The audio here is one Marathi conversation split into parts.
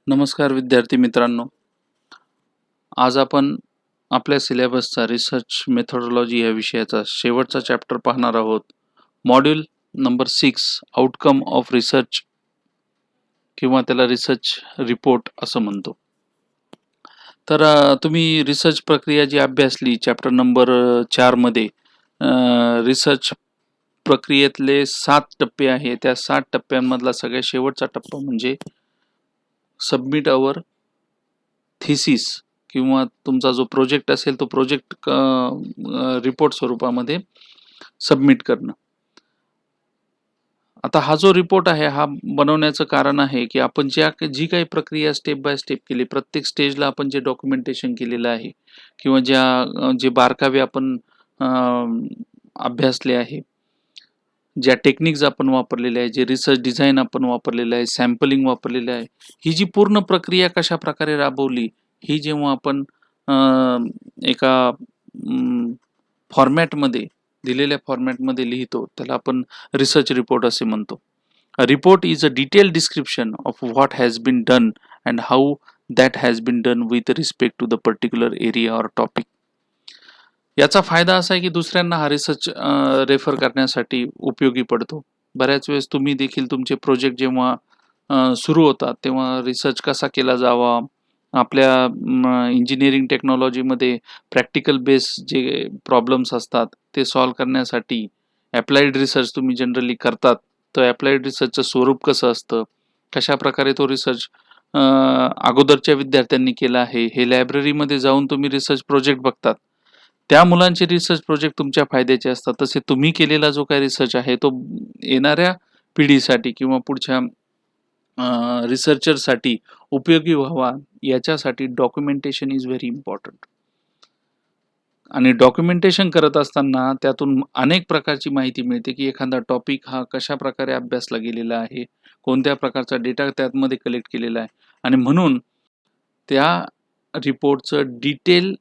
नमस्कार विद्यार्थी मित्रांनो. आज आपण आपल्या सिलेबसचा रिसर्च मेथोडॉलॉजी या विषयाचा शेवटचा चॅप्टर पाहणार आहोत. Module number 6 outcome of research किंवा त्याला रिसर्च रिपोर्ट असं म्हणतो. तर तुम्ही रिसर्च प्रक्रिया जी अभ्यासली चॅप्टर नंबर 4 मध्ये रिसर्च प्रक्रियेतले 7 टप्पे आहे. त्या 7 टप्प्यांमधला सगळ्यात शेवटचा टप्पा म्हणजे सबमिट अवर थिसिस किंवा तुमचा जो प्रोजेक्ट असेल तो प्रोजेक्ट रिपोर्ट स्वरूपामध्ये सबमिट करणं. आता हा जो रिपोर्ट आहे हा बनवण्याचं कारण आहे की आपण जी काही प्रक्रिया स्टेप बाय स्टेप केली, प्रत्येक स्टेजला आपण जे डॉक्युमेंटेशन केलेलं आहे किंवा जे बारकावे आपण अभ्यासले आहे, ज्या टेक्निक्स आपण वापरलेल्या आहे, जे रिसर्च डिझाईन आपण वापरलेलं आहे, सॅम्पलिंग वापरलेलं आहे, ही जी पूर्ण प्रक्रिया कशा प्रकारे राबवली ही जेव्हा आपण एका फॉर्मॅटमध्ये दिलेल्या फॉर्मॅटमध्ये लिहितो त्याला आपण रिसर्च रिपोर्ट असे म्हणतो. A report is a detailed description of what has been done and how that has been done with respect to the particular area or topic. याचा फायदा असा आहे की दुसऱ्यांना हा रिसर्च रेफर करण्यासाठी उपयोगी पडतो. बऱ्याच वेळेस तुम्ही देखील तुमचे प्रोजेक्ट जेव्हा सुरू होतात तेव्हा रिसर्च कसा केला जावा, आपल्या इंजिनिअरिंग टेक्नॉलॉजीमध्ये प्रॅक्टिकल बेस जे प्रॉब्लेम्स असतात ते सॉल्व्ह करण्यासाठी ॲप्लाइड रिसर्च तुम्ही जनरली करतात. तर ॲप्लाइड रिसर्चचं स्वरूप कसं असतं, कशा प्रकारे तो रिसर्च अगोदरच्या विद्यार्थ्यांनी केला आहे, हे लायब्ररीमध्ये जाऊन तुम्ही रिसर्च प्रोजेक्ट बघतात. त्या मुलांचे रिसर्च प्रोजेक्ट तुमच्या फायद्याचे असतात. तसे तुम्ही केलेला जो काही रिसर्च आहे तो येणाऱ्या पिढीसाठी किंवा पुढच्या रिसर्चरसाठी उपयोगी व्हावा याच्यासाठी डॉक्युमेंटेशन इज व्हेरी इम्पॉर्टंट. आणि डॉक्युमेंटेशन करत असताना त्यातून अनेक प्रकारची माहिती मिळते की एखादा टॉपिक हा कशा प्रकारे अभ्यासला गेलेला आहे, कोणत्या प्रकारचा डेटा त्यामध्ये कलेक्ट केलेला आहे आणि म्हणून त्या रिपोर्टचं डिटेल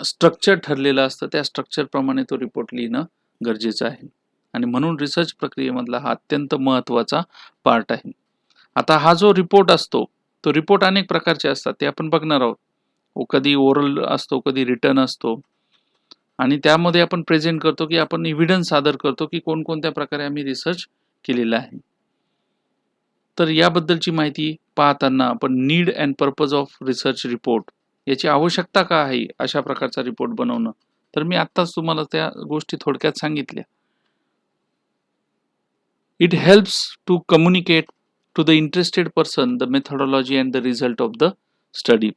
स्ट्रक्चर ठरलेलं असतं. त्या स्ट्रक्चरप्रमाणे तो रिपोर्ट लिहिणं गरजेचं आहे आणि म्हणून रिसर्च प्रक्रियेमधला हा अत्यंत महत्त्वाचा पार्ट आहे. आता हा जो रिपोर्ट असतो तो रिपोर्ट अनेक प्रकारचे असतात ते आपण बघणार आहोत. कधी ओरल असतो, कधी रिटन असतो आणि त्यामध्ये आपण प्रेझेंट करतो की आपण एव्हिडन्स सादर करतो की कोणकोणत्या प्रकारे आम्ही रिसर्च केलेला आहे. तर याबद्दलची माहिती पाहताना आपण need and purpose of research report याची आवश्यकता का आहे अशा प्रकारचा रिपोर्ट बनवणं, तर मी आत्ताच तुम्हाला त्या गोष्टी थोडक्यात सांगितल्या. It helps to communicate to the interested person the methodology and the result of the study.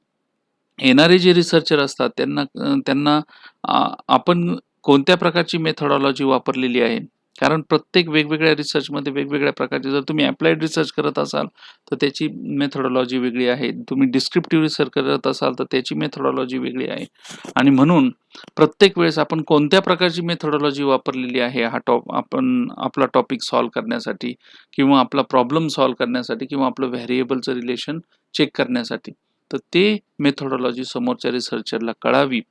येणारे जे रिसर्चर असतात त्यांना आपण कोणत्या प्रकारची मेथोडॉलॉजी वापरलेली आहे, कारण प्रत्येक वेगवेगळ्या रिसर्चमध्ये वेगवेगळ्या प्रकारचे, जर तुम्ही अप्लाइड रिसर्च करत असाल तर त्याची मेथोडॉलॉजी वेगळी आहे, तुम्ही डिस्क्रिप्टिव्ह रिसर्च करत असाल तर त्याची मेथोडॉलॉजी वेगळी आहे आणि म्हणून प्रत्येक वेळेस आपण कोणत्या प्रकारची मेथोडॉलॉजी वापरलेली आहे आपण आपला टॉपिक सॉल्व्ह करण्यासाठी किंवा आपला प्रॉब्लेम सॉल्व्ह करण्यासाठी किंवा आपलं व्हेरिएबलचं रिलेशन चेक करण्यासाठी, तर ते मेथोडॉलॉजी समोरच्या रिसर्चरला कळावी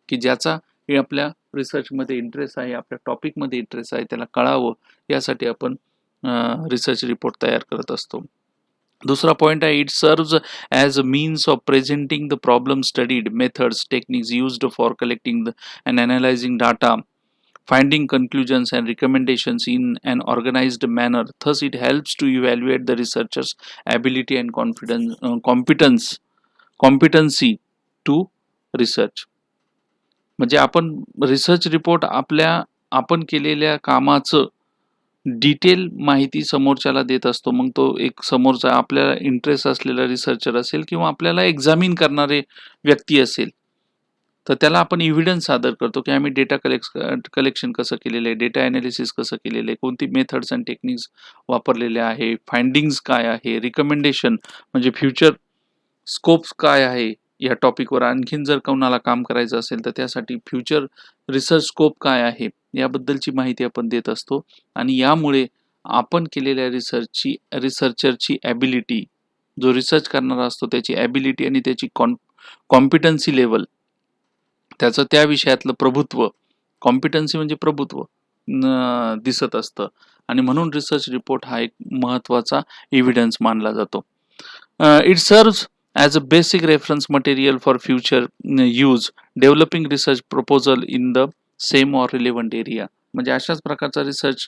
की ज्याचा आपल्या रिसर्चमध्ये इंटरेस्ट आहे, आपल्या टॉपिकमध्ये इंटरेस्ट आहे, त्याला कळावं यासाठी आपण रिसर्च रिपोर्ट तयार करत असतो. दुसरा पॉइंट आहे, it serves as a means of presenting the problem studied, methods, techniques used for collecting and analysing data, finding conclusions and recommendations in an organized manner. Thus, it helps to evaluate the researcher's ability and competency to research. म्हणजे आपण रिसर्च रिपोर्ट आपण केलेल्या कामाचं डिटेल माहिती समोरच्याला देत असतो. मग तो एक समोरचा आपल्याला इंटरेस्ट असलेला रिसर्चर असेल किंवा आपल्याला एक्झामिन करणारे व्यक्ती असेल तर त्याला आपण एव्हिडन्स सादर करतो की आम्ही डेटा कलेक्शन कसं केलेलं आहे, डेटा ॲनालिसिस कसं केलेलं आहे, कोणती मेथड्स अँड टेक्निक्स वापरलेले आहे, फाइंडिंग्स काय आहे, रिकमेंडेशन म्हणजे फ्युचर स्कोप्स काय आहे, या टॉपिकवर आणखीन जर कोणाला काम करायचं असेल तर त्यासाठी फ्युचर रिसर्च स्कोप काय आहे याबद्दलची माहिती आपण देत असतो आणि यामुळे आपण केलेल्या रिसर्चरची ॲबिलिटी, जो रिसर्च करणारा असतो त्याची ॲबिलिटी आणि त्याची कॉम्पिटन्सी लेवल, त्याचं त्या विषयातलं प्रभुत्व, कॉम्पिटन्सी म्हणजे प्रभुत्व दिसत असतं आणि म्हणून रिसर्च रिपोर्ट हा एक महत्त्वाचा एव्हिडन्स मानला जातो. It serves as a basic reference material for future use, developing research proposal in the same or relevant area. म्हणजे अशाच प्रकारचा रिसर्च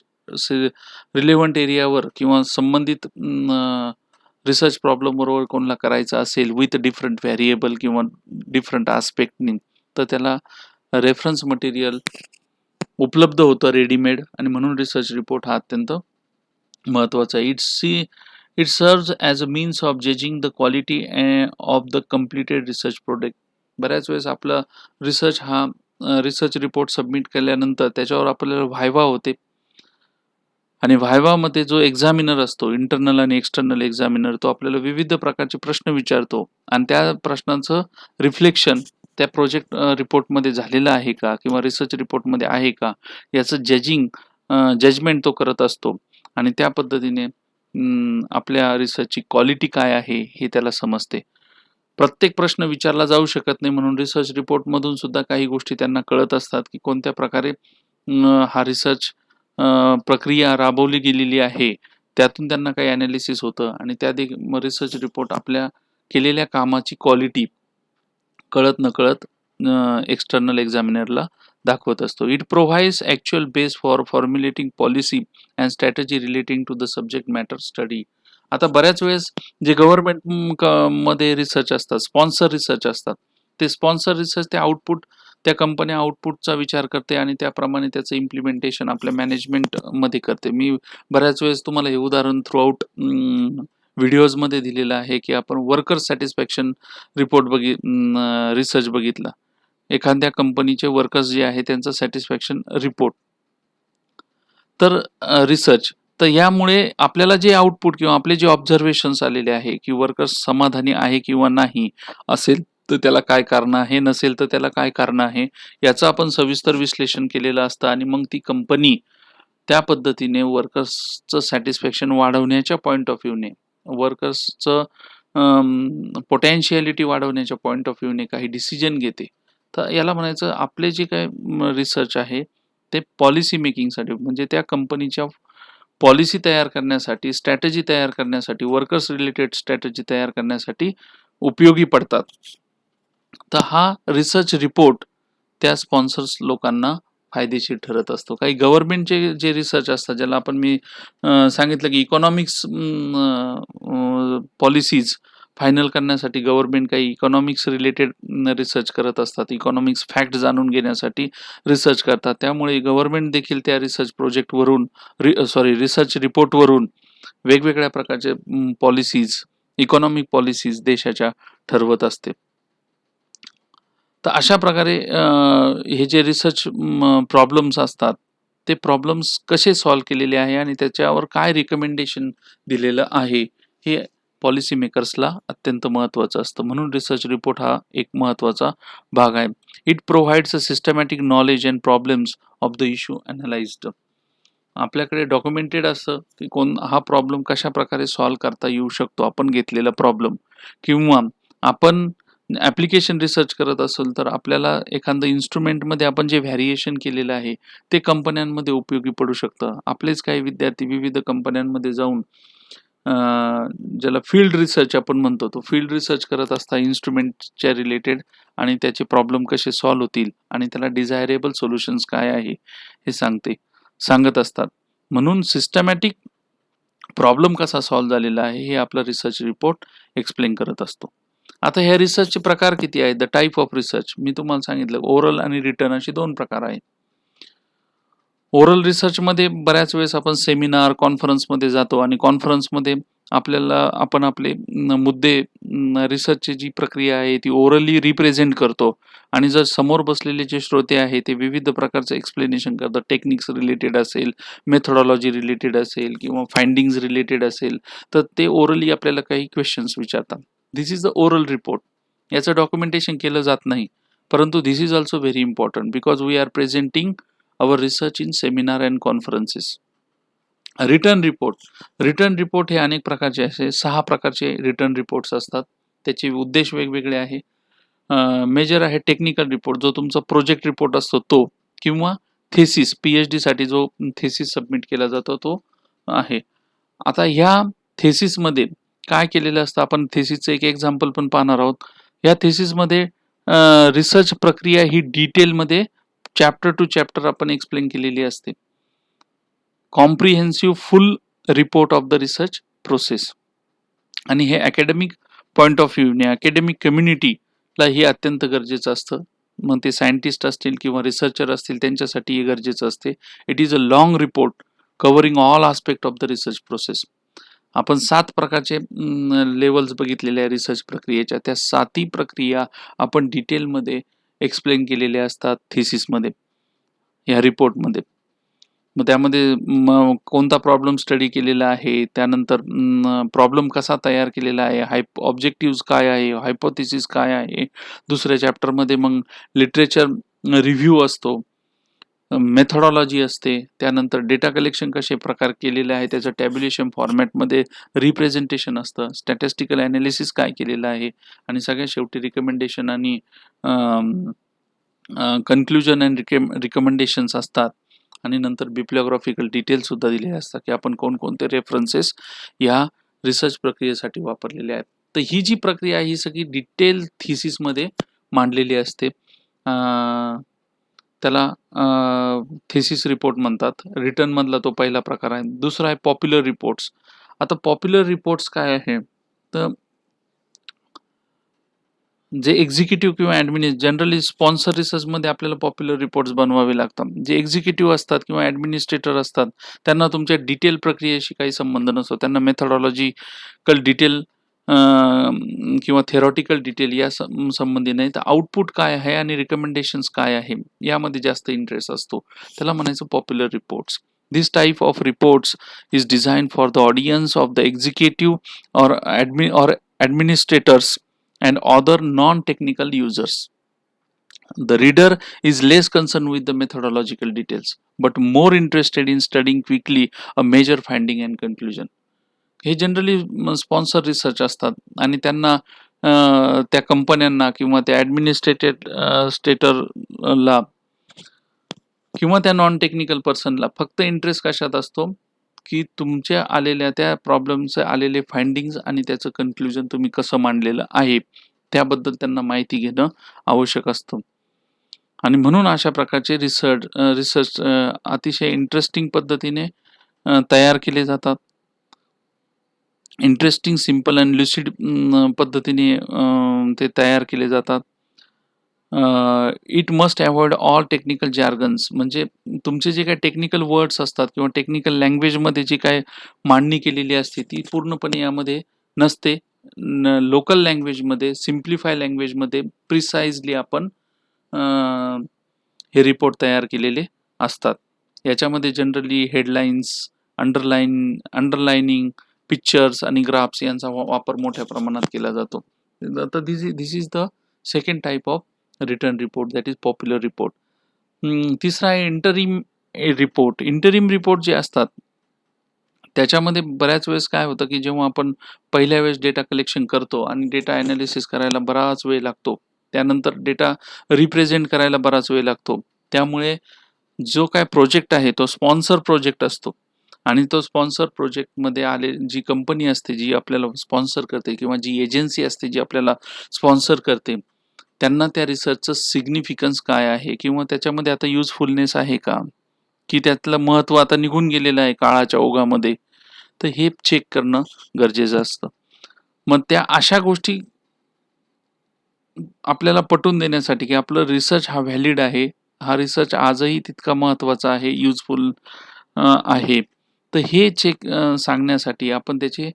रिलेव्हंट एरियावर किंवा संबंधित रिसर्च प्रॉब्लेम बरोबर कोणाला करायचा असेल विथ डिफरंट व्हेरिएबल किंवा डिफरंट आस्पेक्टनी, तर त्याला रेफरन्स मटेरियल उपलब्ध होतं रेडीमेड, आणि म्हणून रिसर्च रिपोर्ट हा अत्यंत महत्त्वाचा आहे. It serves as a means of judging the quality of the completed research product. बऱ्याच वेळेस आपला रिसर्च रिपोर्ट सबमिट केल्यानंतर त्याच्यावर आपल्याला व्हायवा होते, आणि व्हायवामध्ये जो एक्झामिनर असतो, इंटरनल आणि एक्सटर्नल एक्झामिनर, तो आपल्याला विविध प्रकारचे प्रश्न विचारतो, आणि त्या प्रश्नांचं रिफ्लेक्शन त्या प्रोजेक्ट रिपोर्टमध्ये झालेलं आहे का किंवा रिसर्च रिपोर्टमध्ये आहे का, याचं जजमेंट तो करत असतो, आणि त्या पद्धतीने आपल्या रिसर्चची क्वालिटी काय आहे हे त्याला समजते. प्रत्येक प्रश्न विचारला जाऊ शकत नाही, म्हणून रिसर्च रिपोर्टमधून सुद्धा काही गोष्टी त्यांना कळत असतात की कोणत्या प्रकारे हा रिसर्च प्रक्रिया राबवली गेलेली आहे. त्यातून त्यांना काही ॲनालिसिस होतं, आणि त्या रिसर्च रिपोर्ट आपल्या केलेल्या कामाची क्वालिटी कळत नकळत एक्सटर्नल एक्झामिनरला दाखवत असतो. It provides actual base for formulating policy and strategy relating to the subject matter study. आता बऱ्याच वेळेस जे गव्हर्नमेंट मध्ये रिसर्च असतात, स्पॉन्सर रिसर्च असतात, ते स्पॉन्सर रिसर्च ते आउटपुट, त्या कंपनी आउटपुटचा विचार करते आणि त्याप्रमाणे त्याचं इम्प्लिमेंटेशन आपल्या मॅनेजमेंटमध्ये करते. मी बऱ्याच वेळेस तुम्हाला हे उदाहरण थ्रूआउट व्हिडिओजमध्ये दिलेलं आहे की आपण वर्कर सॅटिस्फॅक्शन रिसर्च बघितला. एखाद्या कंपनीचे वर्कर्स जे आहे त्यांचं सॅटिस्फॅक्शन रिपोर्ट, तर रिसर्च. तर यामुळे आपल्याला जे आउटपुट किंवा आपले जे ऑब्झर्वेशन्स आलेले आहे की वर्कर्स समाधानी आहे किंवा नाही, असेल तर त्याला काय कारण आहे, नसेल तर त्याला काय कारण आहे, याचं आपण सविस्तर विश्लेषण केलेलं असतं, आणि मग ती कंपनी त्या पद्धतीने वर्कर्सचं सॅटिस्फॅक्शन वाढवण्याच्या पॉईंट ऑफ व्ह्यूने, वर्कर्सचं पोटेन्शियलिटी वाढवण्याच्या पॉईंट ऑफ व्ह्यूने काही डिसिजन घेते. तर याला म्हणायचं आपले जे काय रिसर्च आहे ते पॉलिसी मेकिंगसाठी, म्हणजे त्या कंपनीच्या पॉलिसी तयार करण्यासाठी, स्ट्रॅटेजी तयार करण्यासाठी, वर्कर्स रिलेटेड स्ट्रॅटेजी तयार करण्यासाठी उपयोगी पडतात. तर हा रिसर्च रिपोर्ट त्या स्पॉन्सर्स लोकांना फायदेशीर ठरत असतो. काही गव्हर्नमेंटचे जे रिसर्च असतात, ज्याला आपण मी सांगितलं की इकॉनॉमिक्स पॉलिसीज फायनल करण्यासाठी गव्हर्नमेंट काही इकॉनॉमिक्स रिलेटेड रिसर्च करत असतात, इकॉनॉमिक्स फॅक्ट जाणून घेण्यासाठी रिसर्च करतात. त्यामुळे गव्हर्नमेंट देखील त्या रिसर्च प्रोजेक्टवरून रिसर्च रिपोर्टवरून वेगवेगळ्या प्रकारचे पॉलिसीज, इकॉनॉमिक पॉलिसीज देशाच्या ठरवत असते. तर अशा प्रकारे हे जे रिसर्च प्रॉब्लेम्स असतात ते प्रॉब्लेम्स कसे सॉल्व्ह केलेले आहे आणि त्याच्यावर काय रिकमेंडेशन दिलेलं आहे हे पॉलिसी मेकर्सला अत्यंत महत्त्वाचं असतं. म्हणून रिसर्च रिपोर्ट हा एक महत्त्वाचा भाग आहे. It provides a systematic knowledge and problems of the issue analysed. आपल्याकडे डॉक्युमेंटेड असतं की हा प्रॉब्लेम कशा प्रकारे सॉल्व्ह करता येऊ शकतो, आपण घेतलेला प्रॉब्लेम, किंवा आपण ॲप्लिकेशन रिसर्च करत असेल तर आपल्याला एखादं इन्स्ट्रुमेंटमध्ये आपण जे व्हॅरिएशन केलेलं आहे ते कंपन्यांमध्ये उपयोगी पडू शकतं. आपलेच काही विद्यार्थी विविध कंपन्यांमध्ये जाऊन ज्याला फील्ड रिसर्च आपण म्हणतो, तो फील्ड रिसर्च करत असता इन्स्ट्रुमेंटच्या रिलेटेड, आणि त्याचे प्रॉब्लेम कसे सॉल्व्ह होतील आणि त्याला डिझायरेबल सोल्युशन्स काय आहे हे सांगत असतात. म्हणून सिस्टमॅटिक प्रॉब्लेम कसा सॉल्व्ह झालेला आहे हे आपला रिसर्च रिपोर्ट एक्सप्लेन करत असतो. आता ह्या रिसर्चचे प्रकार किती आहेत? द टाईप ऑफ रिसर्च मी तुम्हाला सांगितलं, ओरल आणि रिटन असे 2 प्रकार आहेत. ओरल रिसर्चमध्ये बऱ्याच वेळेस आपण सेमिनार, कॉन्फरन्समध्ये जातो, आणि कॉन्फरन्समध्ये आपण आपले मुद्दे, रिसर्चची जी प्रक्रिया आहे ती ओरली रिप्रेझेंट करतो, आणि जर समोर बसलेले जे श्रोते आहे ते विविध प्रकारचं एक्सप्लेनेशन करतात. टेक्निक्स रिलेटेड असेल, मेथोडॉलॉजी रिलेटेड असेल किंवा फाइंडिंग्स रिलेटेड असेल, तर ते ओरली आपल्याला काही क्वेश्चन्स विचारतात. This is the oral report. याचं डॉक्युमेंटेशन केलं जात नाही, परंतु this is also very important because we are presenting our research in seminar and conferences. Written report हे अनेक प्रकारचे असे 6 प्रकारचे रिटर्न रिपोर्ट्स असतात. त्याचे उद्देश वेगवेगळे आहे. मेजर आहे टेक्निकल रिपोर्ट, जो तुमचा प्रोजेक्ट रिपोर्ट असतो तो, किंवा थेसिस, PhD साठी जो थेसिस सबमिट केला जातो तो आहे. आता ह्या थेसिसमध्ये काय केलेलं असतं, आपण थेसिसचं एक एक्झाम्पल पण पाहणार आहोत. या थेसिसमध्ये रिसर्च प्रक्रिया ही डिटेलमध्ये चॅप्टर टू चॅप्टर आपण एक्सप्लेन केलेली असते. Comprehensive full report of the research process. आणि हे अकॅडमिक पॉइंट ऑफ व्ह्यूने अकॅडमिक कम्युनिटीला हे अत्यंत गरजेचं असतं. मग ते सायंटिस्ट असतील किंवा रिसर्चर असतील त्यांच्यासाठी हे गरजेचं असते. It is a long report covering all aspect of the research process. आपण 7 प्रकारचे लेवल्स बघितलेले आहे रिसर्च प्रक्रियेच्या. त्या 7ही प्रक्रिया आपण डिटेलमध्ये एक्सप्लेन केलेल्या असतात थिसिसमध्ये, ह्या रिपोर्टमध्ये. मग त्यामध्ये कोणता प्रॉब्लेम स्टडी केलेला आहे, त्यानंतर प्रॉब्लेम कसा तयार केलेला आहे, ऑब्जेक्टिव्ह काय आहे, हायपोथेसिस काय आहे. दुसऱ्या चॅप्टरमध्ये मग लिटरेचर रिव्ह्यू असतो, मेथॉडॉलॉजी असते, त्यानंतर डेटा कलेक्शन कसे प्रकार केलेले आहे त्याचं टॅब्युलेशन फॉर्मॅटमध्ये रिप्रेझेंटेशन असतं, स्टॅटिस्टिकल ॲनालिसिस काय केलेलं आहे, आणि सगळ्यात शेवटी रिकमेंडेशन आणि कन्क्लुजन अँड रिकमेंडेशन्स असतात. आणि नंतर बिब्लिओग्राफिकल डिटेल्स सुद्धा दिलेले असतात की आपण कोणकोणते रेफरन्सेस या रिसर्च प्रक्रियेसाठी वापरलेले आहेत. तर ही जी प्रक्रिया आहे ही सगळी डिटेल थिसिसमध्ये मांडलेली असते. त्याला थिसिस रिपोर्ट म्हणतात. रिटर्न मधला तो पहिला प्रकार आहे. दुसरा आहे पॉप्युलर रिपोर्ट्स. आता पॉप्युलर रिपोर्ट्स काय आहे, तर जे एक्झिक्युटिव्ह किंवा जनरली स्पॉन्सर रिसर्चमध्ये आपल्याला पॉप्युलर रिपोर्ट्स बनवावे लागतात. जे एक्झिक्युटिव्ह असतात किंवा ॲडमिनिस्ट्रेटर असतात त्यांना तुमच्या डिटेल प्रक्रियेशी काही संबंध नसतो. त्यांना मेथॉडॉलॉजिकल डिटेल किंवा थेरॉटिकल डिटेल या संबंधी नाही, तर आउटपुट काय आहे आणि रिकमेंडेशन्स काय आहे यामध्ये जास्त इंटरेस्ट असतो. त्याला म्हणायचं popular reports. This type of reports is designed for the audience of the executive or administrators and other non-technical users. The reader is less concerned with the methodological details, but more interested in studying quickly a major finding and conclusion. हे जनरली स्पॉन्सर रिसर्च असतात आणि त्यांना त्या कंपन्यांना किंवा त्या ॲडमिनिस्ट्रेटेड स्टेटरला किंवा त्या नॉन टेक्निकल पर्सनला फक्त इंटरेस्ट कशात असतो की तुमच्या आलेल्या त्या प्रॉब्लेमचे आलेले फाइंडिंग्स आणि त्याचं कन्क्लुजन तुम्ही कसं मांडलेलं आहे त्याबद्दल त्यांना माहिती घेणं आवश्यक असतं. आणि म्हणून अशा प्रकारचे रिसर्च अतिशय इंटरेस्टिंग पद्धतीने तयार केले जातात. इंटरेस्टिंग, सिंपल अँड लुसिड पद्धतीने ते तयार केले जातात. It must avoid all technical jargons. म्हणजे तुमचे जे काही टेक्निकल वर्ड्स असतात किंवा टेक्निकल लँग्वेजमध्ये जी काय मांडणी केलेली असते ती पूर्णपणे यामध्ये नसते. लोकल लँग्वेजमध्ये, सिम्प्लिफाय लँग्वेजमध्ये प्रिसाइजली आपण हे रिपोर्ट तयार केलेले असतात. याच्यामध्ये जनरली हेडलाईन्स, अंडरलाइनिंग, पिक्चर्स आणि ग्राफ्स यांचा वापर मोठ्या प्रमाणात केला जातो. तर this is the second type of written report, that is popular report. तिसरा आहे इंटरिम रिपोर्ट. इंटरिम रिपोर्ट जे असतात त्याच्यामध्ये बऱ्याच वेळेस काय होतं की जेव्हा आपण पहिल्या वेळेस डेटा कलेक्शन करतो आणि डेटा ॲनालिसिस करायला बराच वेळ लागतो, त्यानंतर डेटा रिप्रेझेंट करायला बराच वेळ लागतो. त्यामुळे जो काय प्रोजेक्ट आहे तो स्पॉन्सर प्रोजेक्ट असतो आणि तो स्पॉन्सर प्रोजेक्टमध्ये जी कंपनी असते जी आपल्याला स्पॉन्सर करते किंवा जी एजन्सी असते जी आपल्याला स्पॉन्सर करते त्यांना त्या रिसर्चचं सिग्निफिकन्स काय आहे किंवा त्याच्यामध्ये आता युजफुलनेस आहे का, की त्यातलं महत्त्व आता निघून गेलेलं आहे काळाच्या ओघामध्ये, तर हे चेक करणं गरजेचं असतं. मग त्या अशा गोष्टी आपल्याला पटवून देण्यासाठी की आपलं रिसर्च हा व्हॅलिड आहे, हा रिसर्च आजही तितका महत्त्वाचा आहे, युजफुल आहे, तर हे चेक सांगण्यासाठी आपण त्याचे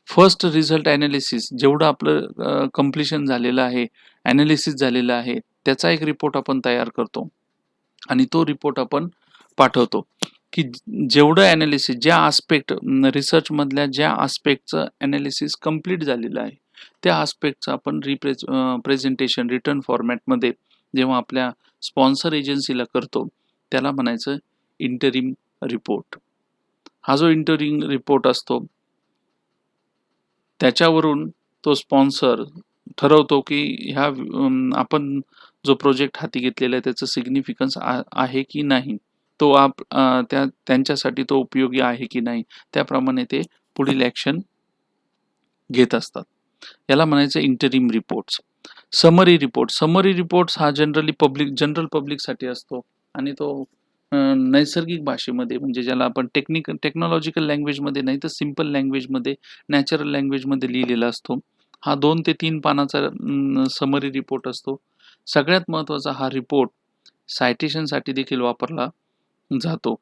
फर्स्ट रिझल्ट ॲनालिसिस जेवढं आपलं कम्प्लिशन झालेलं आहे, ॲनालिसिस झालेलं आहे त्याचा एक रिपोर्ट आपण तयार करतो आणि तो रिपोर्ट आपण पाठवतो की जेवढं ॲनालिसिस, ज्या आस्पेक्ट रिसर्चमधल्या ज्या आस्पेक्टचं ॲनालिसिस कंप्लीट झालेलं आहे त्या आस्पेक्टचं आपण प्रेझेंटेशन रिटर्न फॉर्मॅटमध्ये जेव्हा आपल्या स्पॉन्सर एजन्सीला करतो त्याला म्हणायचं इंटरिम रिपोर्ट. हा जो इंटरिम रिपोर्ट असतो त्याच्यावरून तो स्पॉन्सर ठरवतो की आपण जो प्रोजेक्ट हाती घेतलेला आहे त्याचं सिग्निफिकन्स आहे की नाही, तो त्यांच्यासाठी तो उपयोगी आहे की नाही, त्याप्रमाणे ते पुढील ॲक्शन घेत असतात. याला म्हणायचं इंटरिम रिपोर्ट्स. समरी रिपोर्ट्स हा जनरल पब्लिकसाठी असतो आणि तो नैसर्गिक भाषेमध्ये, म्हणजे ज्याला आपण टेक्नॉलॉजिकल लँग्वेजमध्ये नाही तर सिंपल लँग्वेजमध्ये, नॅचरल लँग्वेजमध्ये लिहिलेला असतो. हा 2 ते 3 पानाचा समरी रिपोर्ट असतो. सगळ्यात महत्त्वाचा हा रिपोर्ट सायटेशनसाठी देखील वापरला जातो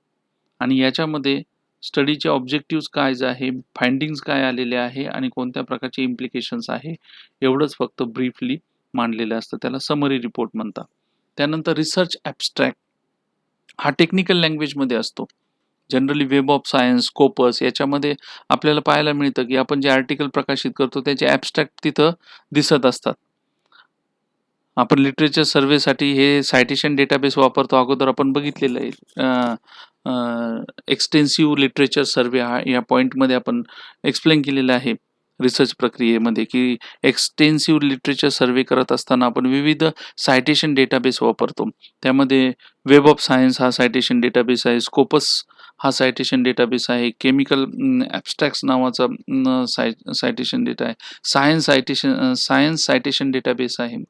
आणि याच्यामध्ये स्टडीचे ऑब्जेक्टिव्हज काय आहे, फाइंडिंग्ज काय आलेले आहे आणि कोणत्या प्रकारचे इम्प्लिकेशन्स आहे, एवढंच फक्त ब्रीफली मांडलेलं असतं. त्याला समरी रिपोर्ट म्हणतात. त्यानंतर रिसर्च ॲब्स्ट्रॅक्ट हा टेक्निकल लँग्वेजमध्ये असतो. Generally web of science, Scopus याच्यामध्ये आपल्याला पाहायला मिळतं, की आपण जे आर्टिकल प्रकाशित करतो त्याचे ॲब्स्ट्रॅक्ट तिथं दिसत असतात. आपण लिटरेचर सर्व्हेसाठी हे सायटेशन डेटाबेस वापरतो. अगोदर आपण बघितलेलं आहे. एक्सटेन्सिव्ह लिटरेचर सर्व्हे हा या पॉईंटमध्ये आपण एक्सप्लेन केलेलं आहे रिसर्च प्रक्रियेमध्ये, की एक्सटेन्सिव्ह लिटरेचर सर्व्हे करत असताना आपण विविध सायटेशन डेटाबेस वापरतो. त्यामध्ये वेब ऑफ सायन्स हा सायटेशन डेटाबेस आहे, स्कोपस हा सायटेशन डेटाबेस आहे, केमिकल ॲब्स्ट्रॅक्ट्स नावाचा सायटेशन डेटा आहे, सायन्स सायटेशन डेटाबेस आहे.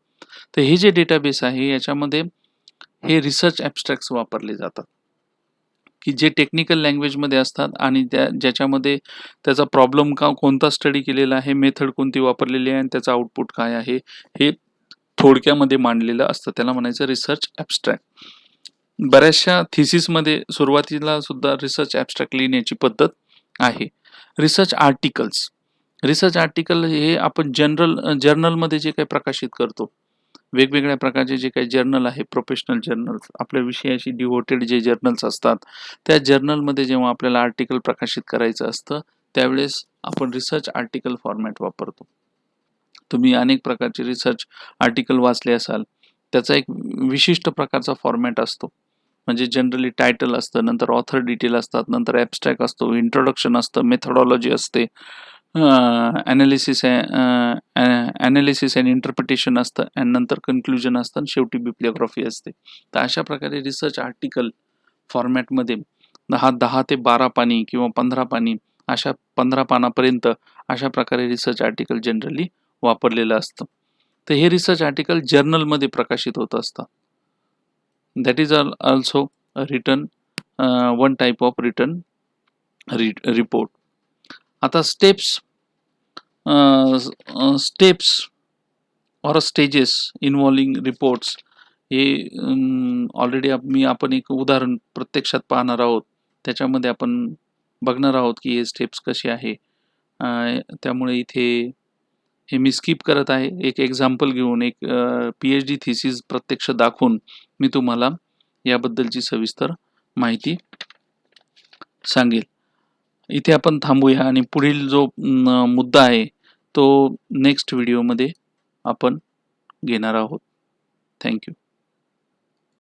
तर हे जे डेटाबेस आहे याच्यामध्ये हे रिसर्च ॲब्स्ट्रॅक्ट्स वापरले जातात, की जे टेक्निकल लँग्वेजमध्ये असतात आणि ज्याच्यामध्ये त्याचा प्रॉब्लेम कोणता स्टडी केलेला आहे, मेथड कोणती वापरलेली आहे आणि त्याचं आउटपुट काय आहे, हे थोडक्यामध्ये मांडलेलं असतं. त्याला म्हणायचं रिसर्च ॲब्स्ट्रॅक्ट. बऱ्याचशा थिसिसमध्ये सुरुवातीला सुद्धा रिसर्च ॲब्स्ट्रॅक्ट लिहिण्याची पद्धत आहे. रिसर्च आर्टिकल हे आपण जर्नलमध्ये जे काही प्रकाशित करतो, वेगवेगळ्या प्रकारचे जे काही जर्नल आहे, प्रोफेशनल जर्नल्स, आपल्या विषयाशी डिव्होटेड जे जर्नल्स असतात, त्या जर्नलमध्ये जेव्हा आपल्याला आर्टिकल प्रकाशित करायचं असतं, त्यावेळेस आपण रिसर्च आर्टिकल फॉर्मॅट वापरतो. तुम्ही अनेक प्रकारचे रिसर्च आर्टिकल वाचले असाल. त्याचा एक विशिष्ट प्रकारचा फॉर्मॅट असतो. म्हणजे जनरली टायटल असतं, नंतर ऑथर डिटेल असतात, नंतर ॲब्स्ट्रॅक्ट असतो, इंट्रोडक्शन असतं, मेथोडॉलॉजी असते, ॲनालिसिस अँड इंटरप्रिटेशन असतं आणि नंतर कन्क्लुजन असतं आणि शेवटी बिब्लिओग्राफी असते. तर अशा प्रकारे रिसर्च आर्टिकल फॉर्मॅटमध्ये 10 ते 12 पानी किंवा 15 पानी अशा 15 पानापर्यंत अशा प्रकारे रिसर्च आर्टिकल जनरली वापरलेलं असतं. तर हे रिसर्च आर्टिकल जर्नलमध्ये प्रकाशित होत असतं. That is also written one type of written report. आता steps or stages involving reports हे ऑलरेडी आपण एक उदाहरण प्रत्यक्षात पाहणार आहोत. त्याच्यामध्ये आपण बघणार आहोत की हे स्टेप्स कसे आहे. त्यामुळे इथे हे मी स्किप करत आहे. एक एक्झाम्पल घेऊन एक PhD थिसिस प्रत्यक्ष दाखवून मी तुम्हाला याबद्दलची सविस्तर माहिती सांगेल. इथे आपण थांबूया आणि पुढील जो मुद्दा आहे तो नेक्स्ट व्हिडिओमध्ये आपण घेणार आहोत. Thank you.